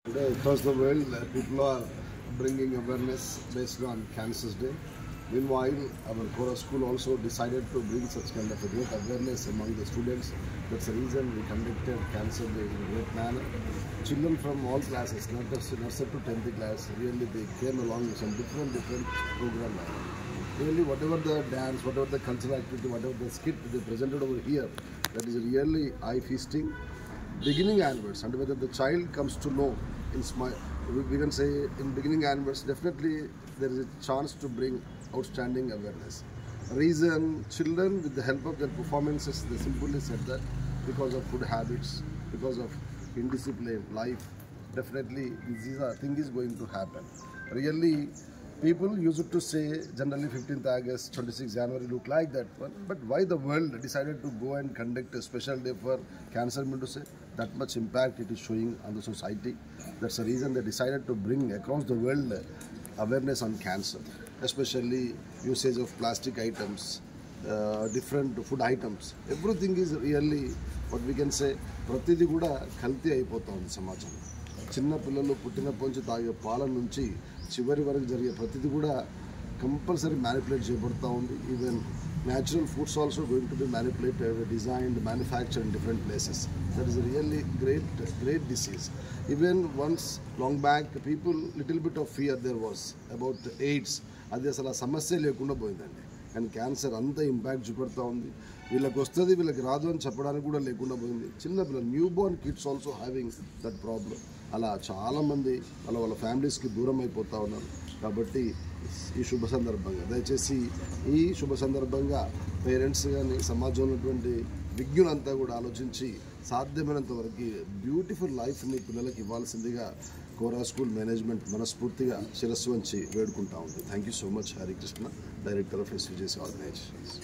Today, across the world, people are bringing awareness based on Cancer Day. Meanwhile, our Kora school also decided to bring such kind of a great awareness among the students. That's the reason we conducted Cancer Day in a great manner. Children from all classes, not just nursery to 10th class, really they came along with some different program. Really, whatever the dance, whatever the cultural activity, whatever the skit they presented over here, that is really eye-feasting. Beginning onwards, and whether the child comes to know in we can say in beginning onwards, definitely there is a chance to bring outstanding awareness. Reason, children with the help of their performances, they simply said that because of food habits, because of indiscipline, life, definitely this thing is going to happen. Really, people used to say generally 15th August, 26th January look like that one, but why the world decided to go and conduct a special day for cancer, to say that much impact it is showing on the society. That's the reason they decided to bring across the world awareness on cancer, especially usage of plastic items, different food items. Everything is really what we can say, pratidi kuda kalti అయిపోతా ఉంది సమాజం. చిన్న పిల్లలు పుట్టినప్పటి నుంచి తాగే పాల నుంచి చివరి వరకు జరిగే ప్రతిదీ కూడా కంపల్సరీ మ్యానిపులేట్ చేయబడతా ఉంది. Even natural foods also going to be manipulated, designed, manufactured in different places. That is a really great disease. Even once long back, people little bit of fear there was about AIDS. అది అసలు సమస్య లేకుండా పోయిందండి. కానీ cancer అంత impact చూపెడతా ఉంది. వీళ్ళకి వస్తుంది వీళ్ళకి రాదు అని చెప్పడానికి కూడా లేకుండా పోయింది. చిన్న పిల్లలు new Born kids also having that problem. అలా చాలామంది వాళ్ళ ఫ్యామిలీస్కి దూరం అయిపోతూ ఉన్నారు. కాబట్టి ఈ శుభ సందర్భంగా దయచేసి ఈ శుభ సందర్భంగా పేరెంట్స్ కానీ సమాజంలో ఉన్నటువంటి విజ్ఞులంతా కూడా ఆలోచించి సాధ్యమైనంత వరకు బ్యూటిఫుల్ లైఫ్ని పిల్లలకి ఇవ్వాల్సిందిగా కోరా స్కూల్ మేనేజ్మెంట్ మనస్ఫూర్తిగా శిరస్సు వంచి వేడుకుంటా ఉంది. Thank you so much Harikrishna, director of SVJC organisations.